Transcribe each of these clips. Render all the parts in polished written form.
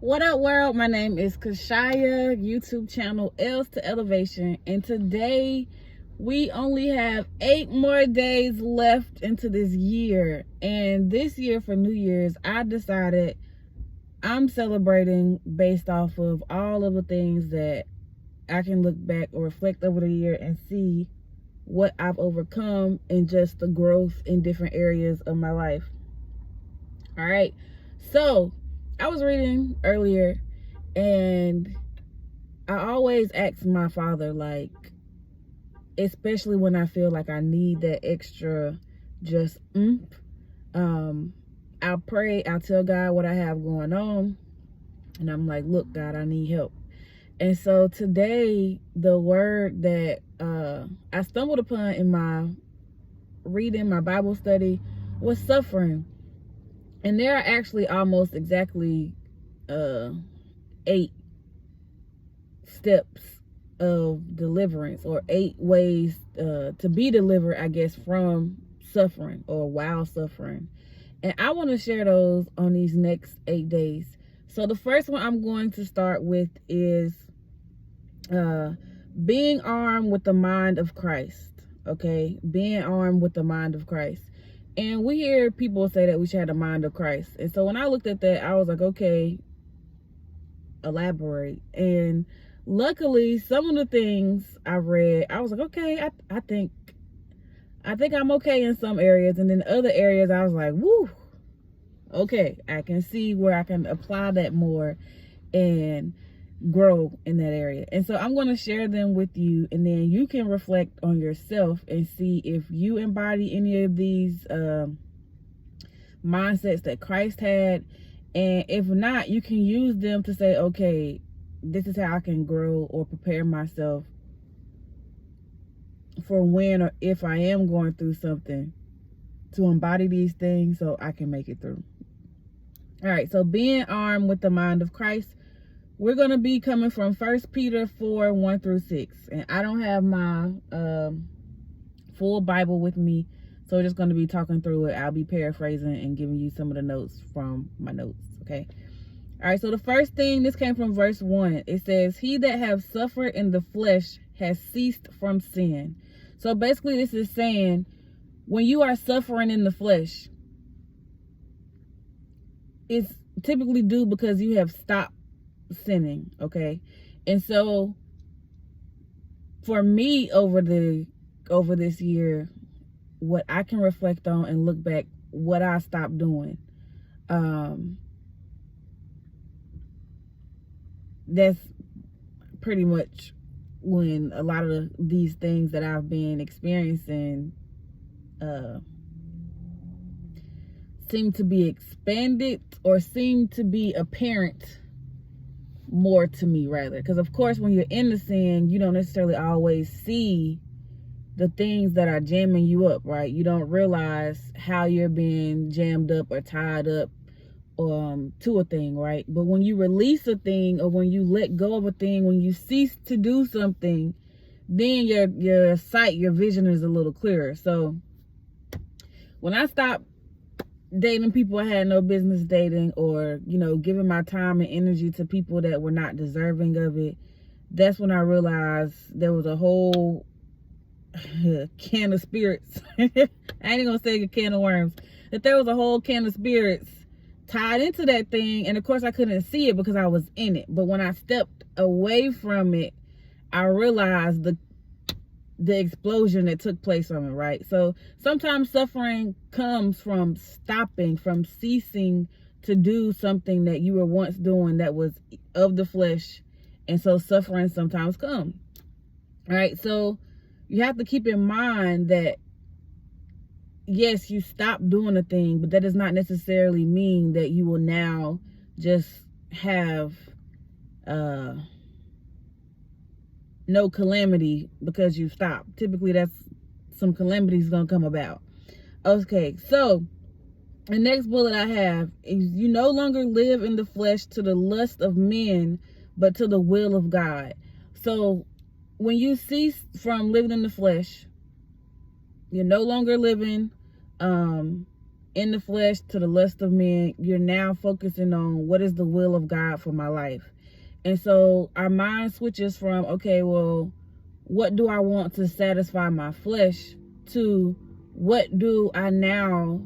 What up, world? My name is Kashaya, YouTube channel L's to Elevation, and today we only have 8 more days left into this year. And this year for New Year's, I decided I'm celebrating based off of all of the things that I can look back or reflect over the year and see what I've overcome and just the growth in different areas of my life. All right, so I was reading earlier, and I always ask my father, like, especially when I feel like I need that extra just I'll pray, I'll tell God what I have going on, and I'm like, look, God, I need help. And so today, the word that I stumbled upon in my reading, my Bible study, was suffering. And there are actually almost exactly 8 steps of deliverance, or 8 ways to be delivered, I guess, from suffering or while suffering. And I want to share those on these next 8 days. So the first one I'm going to start with is being armed with the mind of Christ. Okay, being armed with the mind of Christ. And we hear people say that we should have the mind of Christ. And so when I looked at that, I was like, okay, elaborate. And luckily, some of the things I read, I was like, okay, I think I'm okay in some areas. And then other areas, I was like, woo, okay, I can see where I can apply that more and grow in that area. And so I'm going to share them with you, and then you can reflect on yourself and see if you embody any of these mindsets that Christ had. And if not, you can use them to say, okay, this is how I can grow or prepare myself for when or if I am going through something, to embody these things so I can make it through. All right, so being armed with the mind of Christ, we're going to be coming from 1 Peter 4, 1 through 6. And I don't have my full Bible with me, so we're just going to be talking through it. I'll be paraphrasing and giving you some of the notes from my notes, okay? All right, so the first thing, this came from verse 1. It says, he that have suffered in the flesh has ceased from sin. So basically this is saying, when you are suffering in the flesh, it's typically due because you have stopped sinning, okay? And so for me, over this year, what I can reflect on and look back, what I stopped doing, that's pretty much when a lot of these things that I've been experiencing seem to be expanded or seem to be apparent more to me, rather. Because of course, when you're in the sin, you don't necessarily always see the things that are jamming you up, right? You don't realize how you're being jammed up or tied up to a thing, right? But when you release a thing, or when you let go of a thing, when you cease to do something, then your sight, your vision is a little clearer. So when I stopped dating people I had no business dating, or, you know, giving my time and energy to people that were not deserving of it, that's when I realized there was a whole can of spirits. I ain't gonna say a can of worms. That there was a whole can of spirits tied into that thing. And of course I couldn't see it because I was in it. But when I stepped away from it, I realized the explosion that took place from it, right? So sometimes suffering comes from stopping, from ceasing to do something that you were once doing that was of the flesh. And so suffering sometimes comes. All right, so you have to keep in mind that, yes, you stop doing a thing, but that does not necessarily mean that you will now just have no calamity because you stop. Typically, that's some calamity is going to come about. Okay, so the next bullet I have is, you no longer live in the flesh to the lust of men, but to the will of God. So when you cease from living in the flesh, you're no longer living in the flesh to the lust of men, you're now focusing on what is the will of God for my life. And so our mind switches from, okay, well, what do I want to satisfy my flesh, to what do I now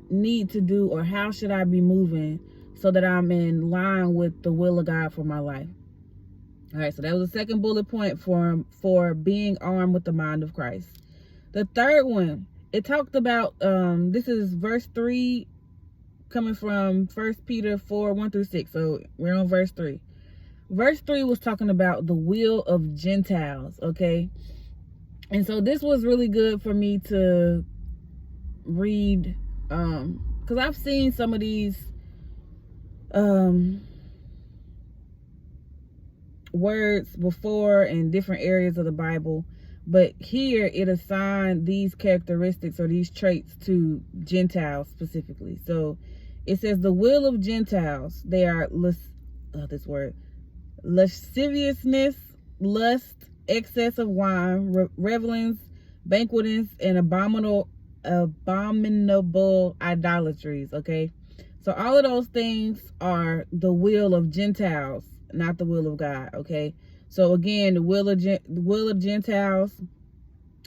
need to do, or how should I be moving so that I'm in line with the will of God for my life. All right, so that was the second bullet point for being armed with the mind of Christ. The third one, it talked about, this is verse 3 coming from 1 Peter 4, 1 through 6. So we're on verse 3. Verse 3 was talking about the will of Gentiles, okay? And so this was really good for me to read, because I've seen some of these words before in different areas of the Bible, but here it assigned these characteristics or these traits to Gentiles specifically. So it says the will of Gentiles, they are lasciviousness, lust, excess of wine, revelings, banquetings, and abominable idolatries. Okay, so all of those things are the will of Gentiles, not the will of God. Okay, so again, the will of Gentiles,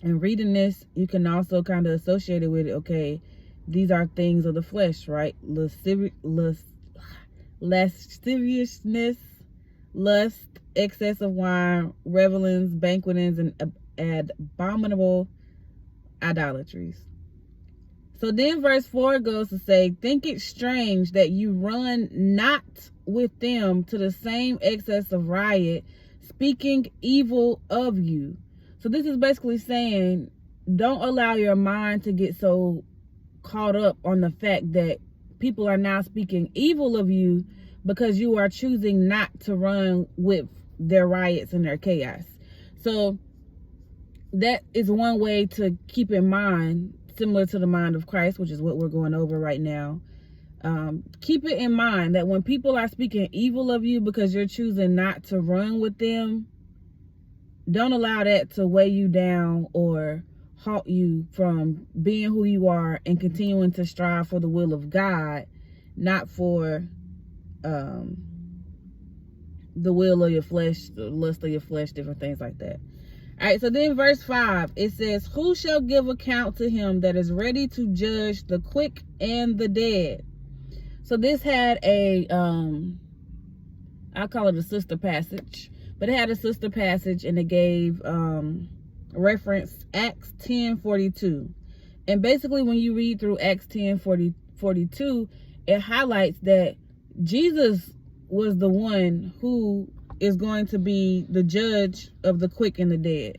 and reading this, you can also kind of associate it with it. Okay, these are things of the flesh, right? Lasciviousness, lust, excess of wine, revelings, banquetings, and abominable idolatries. So then verse 4 goes to say, think it strange that you run not with them to the same excess of riot, speaking evil of you. So this is basically saying, don't allow your mind to get so caught up on the fact that people are now speaking evil of you because you are choosing not to run with their riots and their chaos. So that is one way to keep in mind, similar to the mind of Christ, which is what we're going over right now. Keep it in mind that when people are speaking evil of you because you're choosing not to run with them, don't allow that to weigh you down or halt you from being who you are and continuing to strive for the will of God, not for the will of your flesh, the lust of your flesh, different things like that. All right, so then verse 5, it says, who shall give account to him that is ready to judge the quick and the dead? So this had a, I'll call it a sister passage, but it had a sister passage, and it gave reference Acts 10:42. And basically when you read through Acts 10:42, it highlights that Jesus was the one who is going to be the judge of the quick and the dead.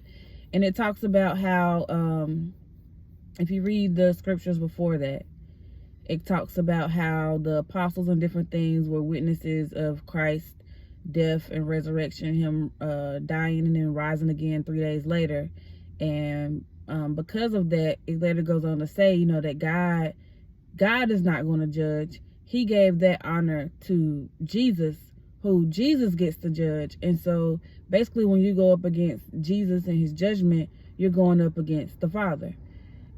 And it talks about how, if you read the scriptures before that, it talks about how the apostles and different things were witnesses of Christ's death and resurrection, him dying and then rising again 3 days later. And because of that, it later goes on to say, you know, that God is not going to judge. He gave that honor to Jesus, who Jesus gets to judge. And so basically when you go up against Jesus and his judgment, you're going up against the Father.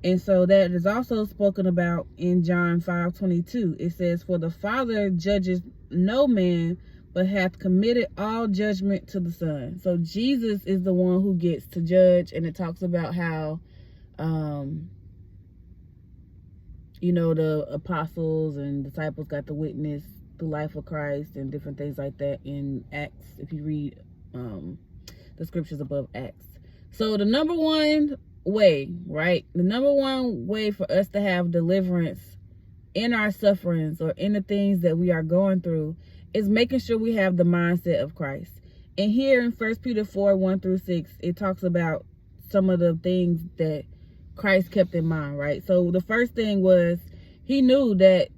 And so that is also spoken about in John 5:22. It says, for the Father judges no man, but hath committed all judgment to the Son. So Jesus is the one who gets to judge. And it talks about how, you know, the apostles and disciples got to witness the life of Christ and different things like that in Acts, if you read the scriptures above Acts. So the number one way, right? The number one way for us to have deliverance in our sufferings or in the things that we are going through is making sure we have the mindset of Christ. And here in 1 Peter 4, 1 through 6, it talks about some of the things that Christ kept in mind, right? So the first thing was, he knew that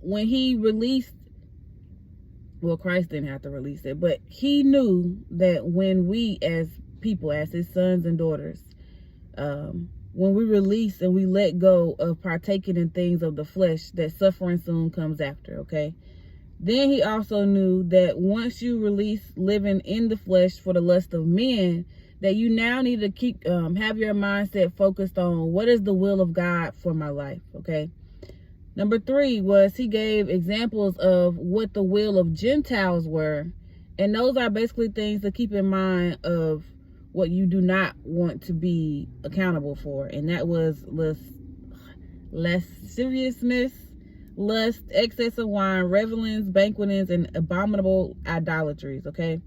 when he released, well, Christ didn't have to release it, but he knew that when we as people, as his sons and daughters, when we release and we let go of partaking in things of the flesh, that suffering soon comes after, okay? Then he also knew that once you release living in the flesh for the lust of men, that you now need to keep have your mindset focused on what is the will of God for my life, okay? Number 3 was he gave examples of what the will of Gentiles were. And those are basically things to keep in mind of what you do not want to be accountable for. And that was lasciviousness, lust, excess of wine, revelings, banquetings, and abominable idolatries, okay?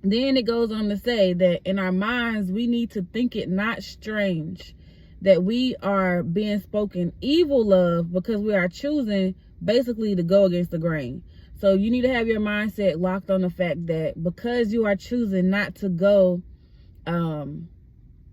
Then it goes on to say that in our minds, we need to think it not strange that we are being spoken evil of because we are choosing basically to go against the grain. So you need to have your mindset locked on the fact that because you are choosing not to go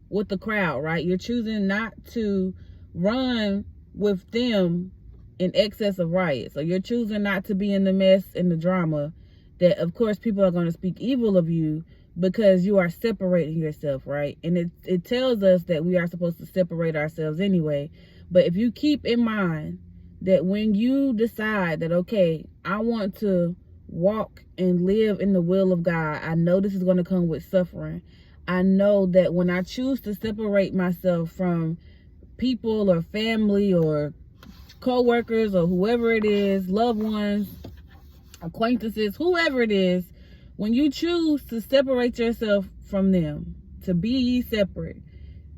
with the crowd, right? You're choosing not to run with them in excess of riot. So you're choosing not to be in the mess and the drama that, of course, people are going to speak evil of you because you are separating yourself, right? And it tells us that we are supposed to separate ourselves anyway. But if you keep in mind that when you decide that, okay, I want to walk and live in the will of God, I know this is going to come with suffering. I know that when I choose to separate myself from people or family or co-workers or whoever it is, loved ones, acquaintances, whoever it is, when you choose to separate yourself from them, to be ye separate,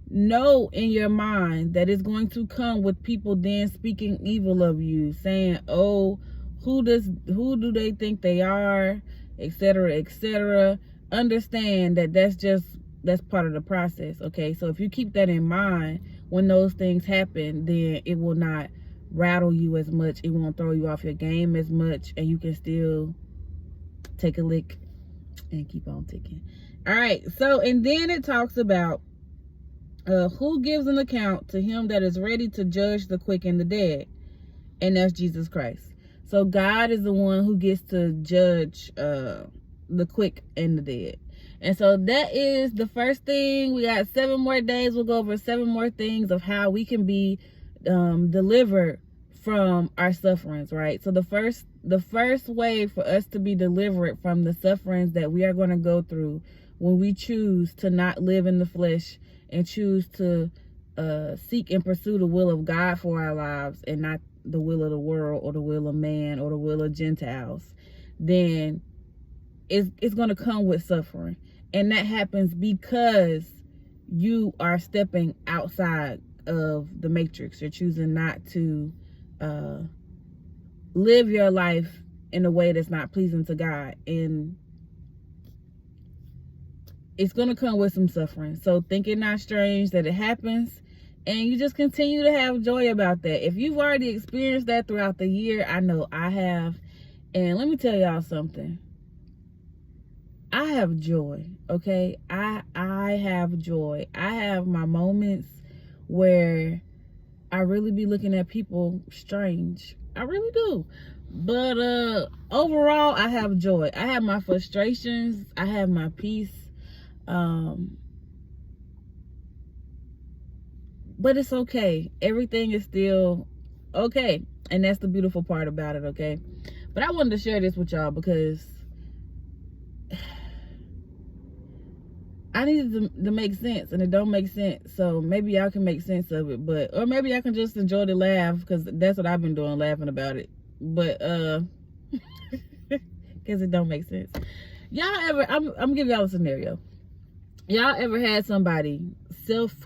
know in your mind that it's going to come with people then speaking evil of you, saying, oh, who do they think they are, etc., etc. Understand that that's part of the process, okay? So if you keep that in mind when those things happen, then it will not rattle you as much, it won't throw you off your game as much, and you can still take a lick and keep on ticking. All right, so and then it talks about who gives an account to him that is ready to judge the quick and the dead, and that's Jesus Christ. So God is the one who gets to judge the quick and the dead. And so that is the first thing. We got 7 more days. We'll go over 7 more things of how we can be delivered from our sufferings, right? So the first way for us to be delivered from the sufferings that we are going to go through when we choose to not live in the flesh and choose to seek and pursue the will of God for our lives and not the will of the world or the will of man or the will of Gentiles, then it's going to come with suffering. And that happens because you are stepping outside of the matrix. You're choosing not to live your life in a way that's not pleasing to God, and it's going to come with some suffering. So think it not strange that it happens, and you just continue to have joy about that. If you've already experienced that throughout the year, I know I have, and let me tell y'all something. I have joy, okay? I have joy. I have my moments where I really be looking at people strange. I really do. But overall, I have joy. I have my frustrations. I have my peace. But it's okay. Everything is still okay. And that's the beautiful part about it, okay? But I wanted to share this with y'all because I needed to make sense, and it don't make sense. So maybe y'all can make sense of it, or maybe I can just enjoy the laugh, because that's what I've been doing, laughing about it. But because it don't make sense. Y'all ever? I'm gonna give y'all a scenario. Y'all ever had somebody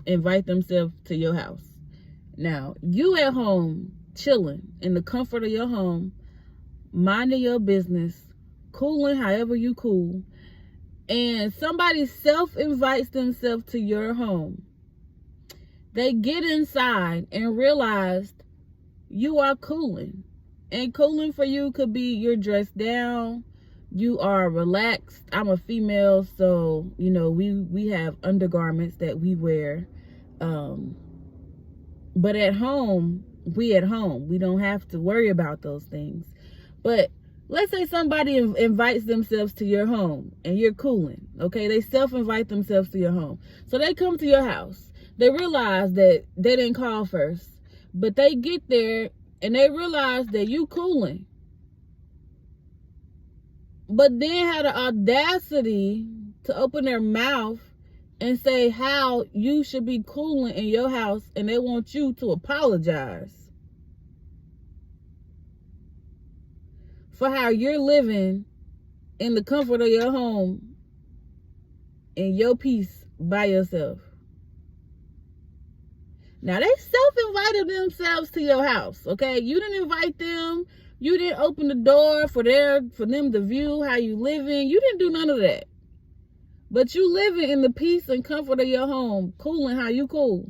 invite themselves to your house? Now you at home chilling in the comfort of your home, minding your business, cooling however you cool. And somebody invites themselves to your home. They get inside and realize you are cooling. And cooling for you could be you're dressed down, you are relaxed. I'm a female, so, you know, we have undergarments that we wear. But at home, we don't have to worry about those things. But let's say somebody invites themselves to your home and you're cooling, okay? They invite themselves to your home. So they come to your house. They realize that they didn't call first, but they get there and they realize that you cooling. But then had the audacity to open their mouth and say how you should be cooling in your house, and they want you to apologize. for how you're living in the comfort of your home in your peace by yourself. Now, they self-invited themselves to your house, okay? You didn't invite them. You didn't open the door for them to view how you living. You didn't do none of that. But you living in the peace and comfort of your home, cooling how you cool.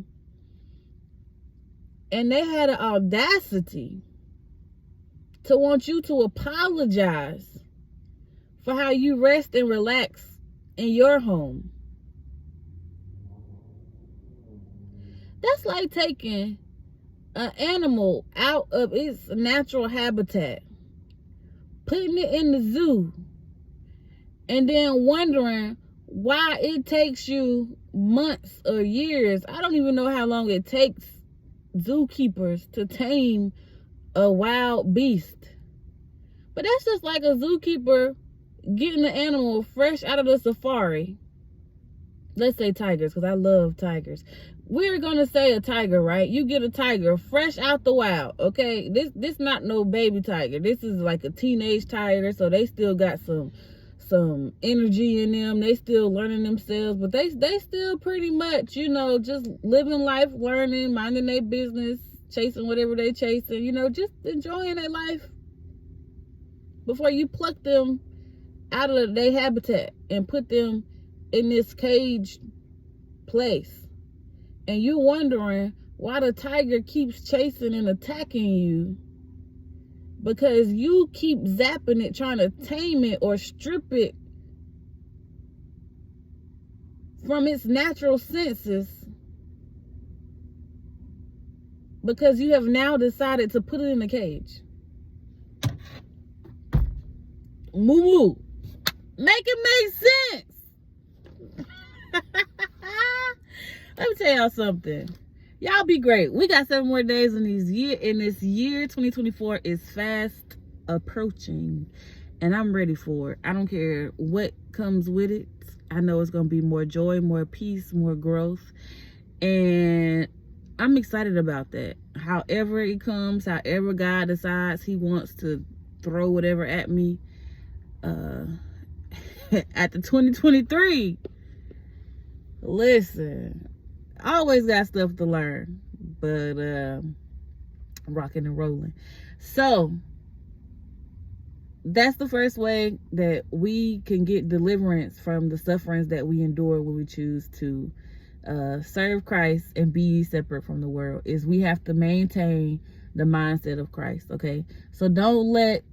And they had an audacity to want you to apologize for how you rest and relax in your home. That's like taking an animal out of its natural habitat, putting it in the zoo, and then wondering why it takes you months or years. I don't even know how long it takes zookeepers to tame a wild beast. But that's just like a zookeeper getting the animal fresh out of the safari. Let's say tigers, because I love tigers. We're gonna say a tiger, right? You get a tiger fresh out the wild, okay? This not no baby tiger. This is like a teenage tiger, so they still got some energy in them. They still learning themselves, but they still pretty much, you know, just living life, learning, minding their business, chasing whatever they chasing, you know, just enjoying their life before you pluck them out of their habitat and put them in this caged place. And you wondering why the tiger keeps chasing and attacking you, because you keep zapping it, trying to tame it or strip it from its natural senses, because you have now decided to put it in a cage. Moo moo. Make it make sense. Let me tell y'all something. Y'all be great. We got 7 more days in this year. 2024 is fast approaching, and I'm ready for it. I don't care what comes with it. I know it's going to be more joy, more peace, more growth, and I'm excited about that. However it comes, however God decides he wants to throw whatever at me at the 2023. Listen, I always got stuff to learn, but rocking and rolling. So that's the first way that we can get deliverance from the sufferings that we endure when we choose to serve Christ and be separate from the world, is we have to maintain the mindset of Christ. Okay, so don't let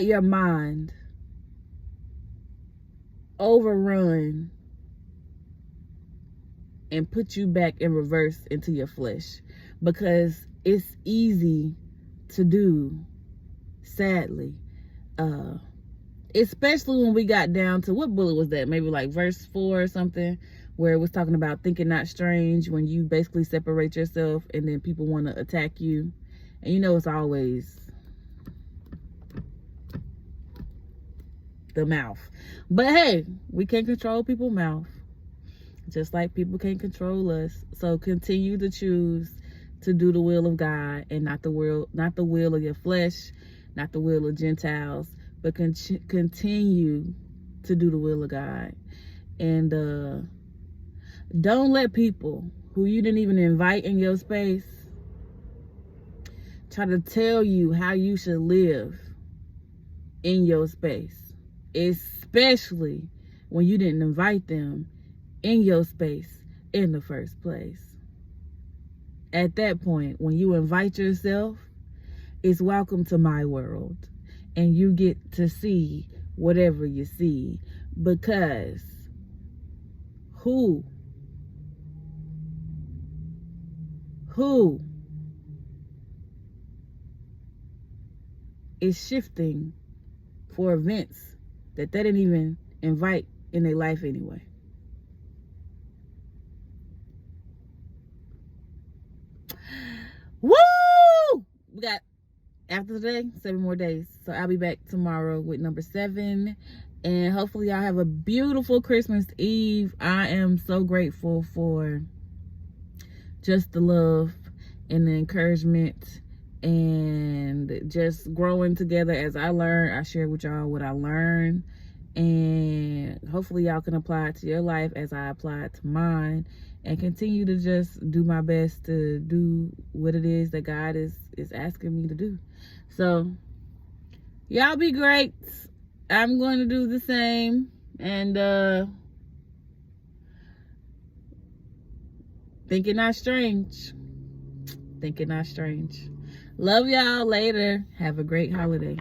your mind overrun and put you back in reverse into your flesh, because it's easy to do, sadly, especially when we got down to, what bullet was that, maybe like verse 4 or something, where it was talking about thinking not strange, when you basically separate yourself and then people want to attack you. And you know, it's always the mouth. But hey, we can't control people's mouth, just like people can't control us. So continue to choose to do the will of God, and not the will of your flesh, not the will of Gentiles, but continue to do the will of God. And don't let people who you didn't even invite in your space try to tell you how you should live in your space, especially when you didn't invite them in your space in the first place. At that point, when you invite yourself, it's welcome to my world, and you get to see whatever you see, because who is shifting for events that they didn't even invite in their life anyway? Woo! We got, after today, 7 more days. So I'll be back tomorrow with number 7. And hopefully y'all have a beautiful Christmas Eve. I am so grateful for just the love and the encouragement and just growing together. As I learn, I share with y'all what I learned, and hopefully y'all can apply it to your life as I apply it to mine, and continue to just do my best to do what it is that God is asking me to do. So y'all be great. I'm going to do the same, and think it not strange. Think it not strange. Love y'all. Later. Have a great holiday.